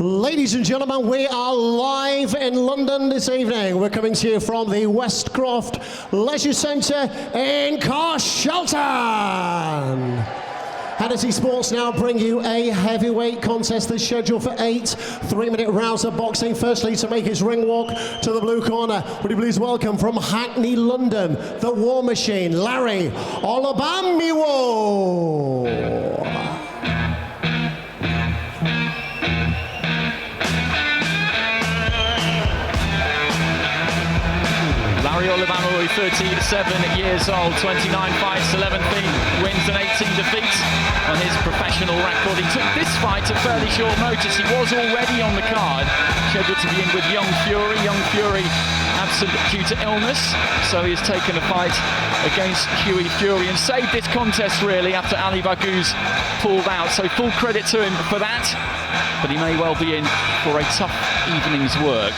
Ladies and gentlemen, we are live in London this evening. We're coming to you from the Westcroft Leisure Centre in Carshalton. Hennessy Sports now bring you a heavyweight contest that's scheduled for 8 3-minute rounds of boxing. Firstly, to make his ring walk to the blue corner, would you please welcome from Hackney, London, the War Machine, Larry Olubamiwo. Larry Olubamiwo, 37 years old, 29 fights, 11 wins and 18 defeats on his professional record. He took this fight at fairly short notice. He was already on the card, scheduled to be in with Young Fury. Young Fury absent due to illness, so he has taken a fight against Hughie Fury and saved this contest really after Ali Baghouz pulled out. So full credit to him for that, but he may well be in for a tough evening's work.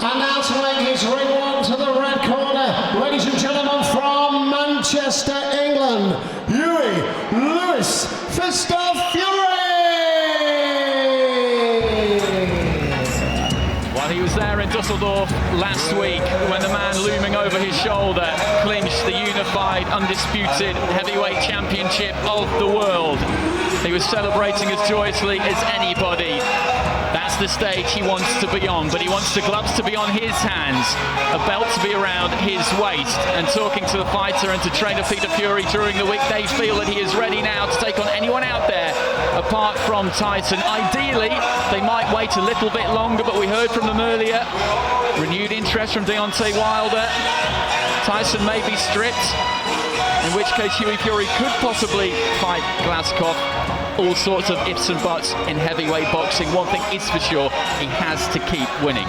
And now to make his ring walk to the red corner, ladies and gentlemen, from Manchester, England, Hughie Fury! Well, he was there in Dusseldorf last week when the man looming over his shoulder clinched the unified, undisputed heavyweight championship of the world. He was celebrating as joyously as anybody. That's the stage he wants to be on, but he wants the gloves to be on his hands, a belt to be around his waist, and talking to the fighter and to trainer Peter Fury during the week, they feel that he is ready now to take on anyone out there apart from Tyson. Ideally, they might wait a little bit longer, but we heard from them earlier, renewed interest from Deontay Wilder. Tyson may be stripped, in which case Hughie Fury could possibly fight Westcroft. All sorts of ifs and buts in heavyweight boxing. One thing is for sure, he has to keep winning.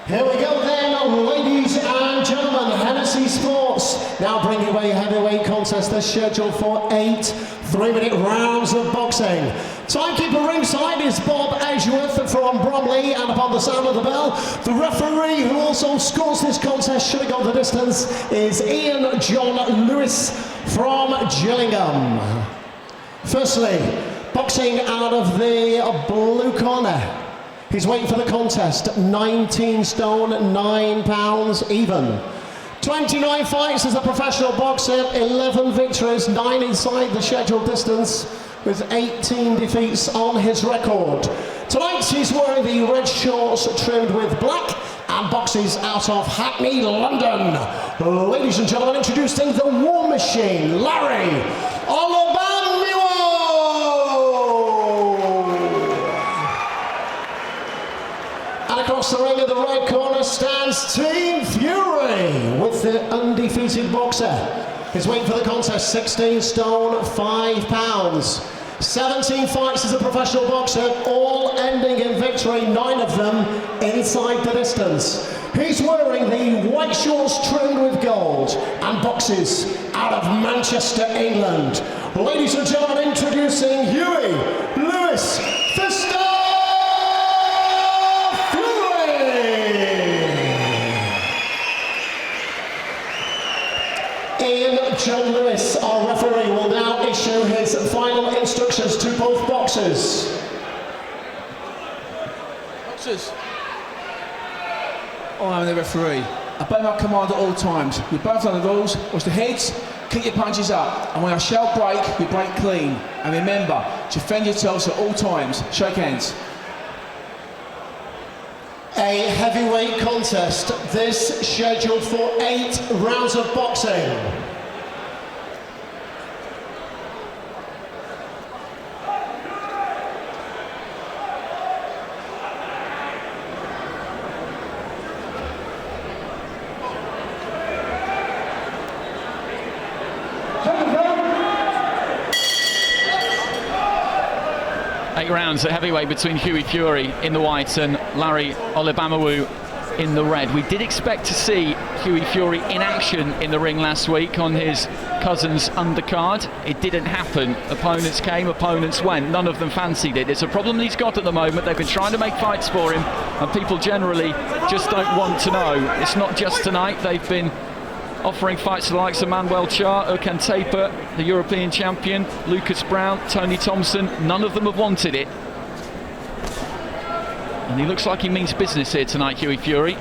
Here we go then, ladies and gentlemen. Hennessy Sports now bring you a heavyweight contest that's scheduled for 8 3-minute rounds of boxing. Timekeeper ringside is Bob Edgeworth from Bromley, and upon the sound of the bell, the referee who also scores this contest, should have gone the distance, is Ian John Lewis from Gillingham. Firstly, boxing out of the blue corner. He's waiting for the contest, 19 stone, 9 pounds even. 29 fights as a professional boxer, 11 victories, 9 inside the scheduled distance, with 18 defeats on his record. Tonight he's wearing the red shorts trimmed with black and boxes out of Hackney, London. Ladies and gentlemen, introducing the War Machine, Larry Olubamiwo! And across the ring of the red corner stands Team Fury with the undefeated boxer. His weight for the contest, 16 stone, 5 pounds. 17 fights as a professional boxer, all ending in victory, 9 of them inside the distance. He's wearing the white shorts trimmed with gold and boxes out of Manchester, England. Ladies and gentlemen, introducing Hughie Lewis Fury! Ian John Lewis, our referee, will now issue his final instructions to both boxers. Boxers, I am the referee. Obey my command at all times. We both know the rules. Watch the heads, keep your punches up, and when I shout break, we break clean. And remember to defend yourselves at all times. Shake hands. A heavyweight contest, this scheduled for 8 rounds of boxing. Eight rounds at heavyweight between Hughie Fury in the white and Larry Olubamiwo in the red. We did expect to see Hughie Fury in action in the ring last week on his cousin's undercard. It didn't happen. Opponents came, opponents went. None of them fancied it. It's a problem he's got at the moment. They've been trying to make fights for him, and people generally just don't want to know. It's not just tonight. They've been offering fights to the likes of Manuel Char, Erkan Taper, the European champion, Lucas Brown, Tony Thompson. None of them have wanted it. And he looks like he means business here tonight, Hughie Fury.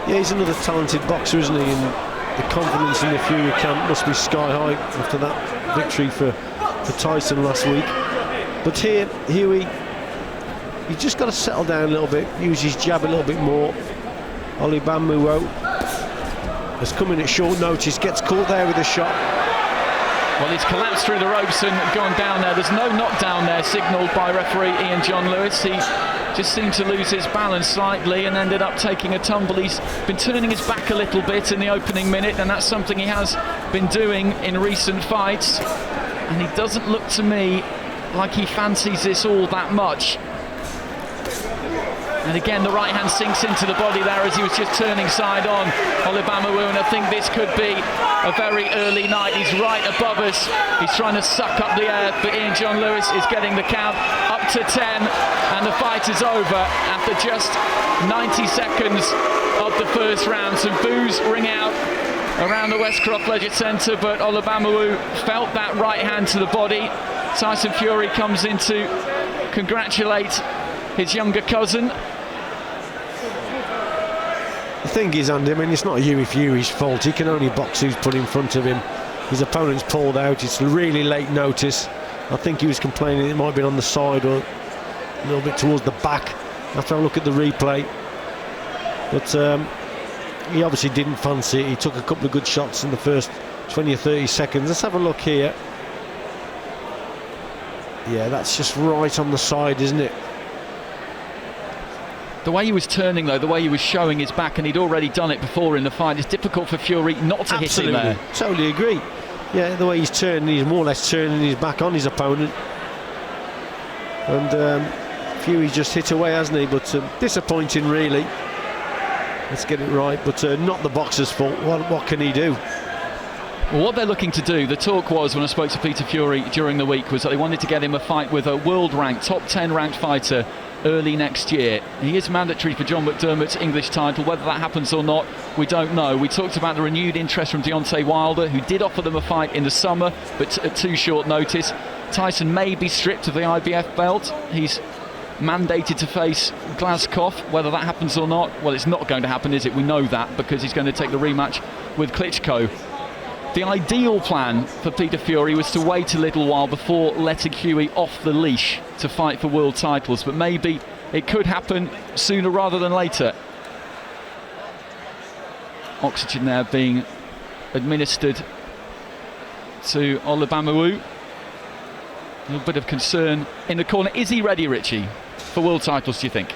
Yeah, he's another talented boxer, isn't he? And the confidence in the Fury camp must be sky high after that victory for Tyson last week. But here, Hughie, you've just got to settle down a little bit, use his jab a little bit more. Olubamiwo has come in at short notice, gets caught there with a shot. Well, he's collapsed through the ropes and gone down there. There's no knockdown there signalled by referee Ian John Lewis. He just seemed to lose his balance slightly and ended up taking a tumble. He's been turning his back a little bit in the opening minute, and that's something he has been doing in recent fights. And he doesn't look to me like he fancies this all that much. And again, the right hand sinks into the body there as he was just turning side on Olubamiwo, and I think this could be a very early night. He's right above us. He's trying to suck up the air, but Ian John Lewis is getting the count up to 10, and the fight is over after just 90 seconds of the first round. Some boos ring out around the Westcroft Leisure Centre, but Olubamiwo felt that right hand to the body. Tyson Fury comes in to congratulate his younger cousin. The thing is, Andy, I mean, it's not Hughie Fury's fault. He can only box who's put in front of him. His opponent's pulled out. It's really late notice. I think he was complaining it might have been on the side or a little bit towards the back after I look at the replay. But he obviously didn't fancy it. He took a couple of good shots in the first 20 or 30 seconds. Let's have a look here. Yeah, that's just right on the side, isn't it? The way he was turning, though, the way he was showing his back, and he'd already done it before in the fight, it's difficult for Fury not to hit him there. Totally agree. Yeah, the way he's turning, he's more or less turning his back on his opponent. And Fury's just hit away, hasn't he? But disappointing, really. Let's get it right, but not the boxer's fault. What can he do? Well, what they're looking to do, the talk was, when I spoke to Peter Fury during the week, was that they wanted to get him a fight with a world-ranked, top 10 ranked fighter early next year. He is mandatory for John McDermott's English title. Whether that happens or not, we don't know. We talked about the renewed interest from Deontay Wilder, who did offer them a fight in the summer, but at too short notice. Tyson may be stripped of the IBF belt. He's mandated to face Glasgow. Whether that happens or not, well, it's not going to happen, is it? We know that, because he's going to take the rematch with Klitschko. The ideal plan for Peter Fury was to wait a little while before letting Hughie off the leash to fight for world titles, but maybe it could happen sooner rather than later. Oxygen there being administered to Olubamiwo. A little bit of concern in the corner. Is he ready, Richie, for world titles, do you think?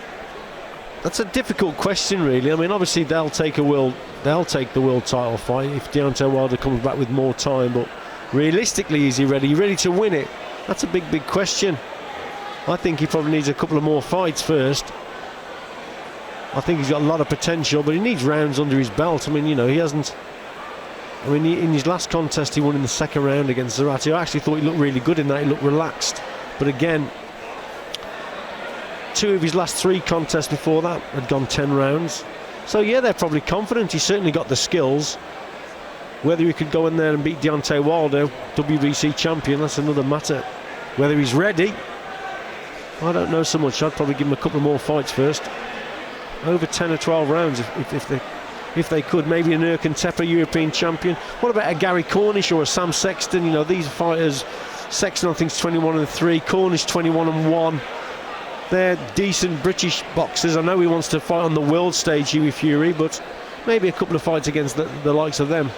That's a difficult question, really. I mean, obviously they'll take the world title fight if Deontay Wilder comes back with more time, but realistically, is he ready? You ready to win it? That's a big question. I think he probably needs a couple of more fights first. I think he's got a lot of potential, but he needs rounds under his belt. I mean, you know, he hasn't. I mean, in his last contest, he won in the second round against Zarate. I actually thought he looked really good in that. He looked relaxed, but again, 2 of his last 3 contests before that had gone 10 rounds. So yeah, they're probably confident. He's certainly got the skills. Whether he could go in there and beat Deontay Wilder, WBC champion, that's another matter. Whether he's ready, I don't know so much. I'd probably give him a couple more fights first. Over 10 or 12 rounds if they could. Maybe an Erkan Taper, European champion. What about a Gary Cornish or a Sam Sexton? You know, these fighters, Sexton I think is 21-3, Cornish 21-1. They're decent British boxers. I know he wants to fight on the world stage, Hughie Fury, but maybe a couple of fights against the likes of them.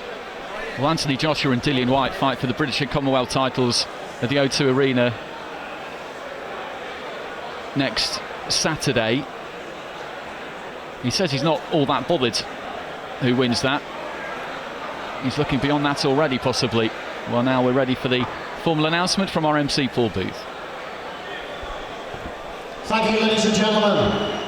Well, Anthony Joshua and Dillian Whyte fight for the British and Commonwealth titles at the O2 Arena next Saturday. He says he's not all that bothered who wins that. He's looking beyond that already, possibly. Well, now we're ready for the formal announcement from our MC Paul Booth. Thank you, ladies and gentlemen.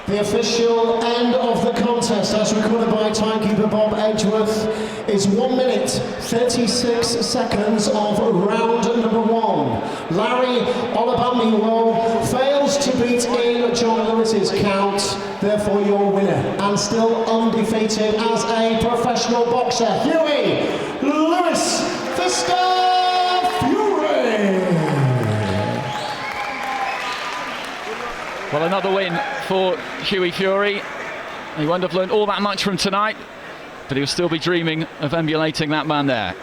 The official end of the contest, as recorded by timekeeper Bob Edgeworth, is 1 minute 36 seconds of round number 1. Larry Olubamiwo fails to beat in John Lewis's count, therefore your winner, and still undefeated as a professional boxer, Hughie Lewis Fury. Well, another win for Hughie Fury. He won't have learned all that much from tonight, but he'll still be dreaming of emulating that man there.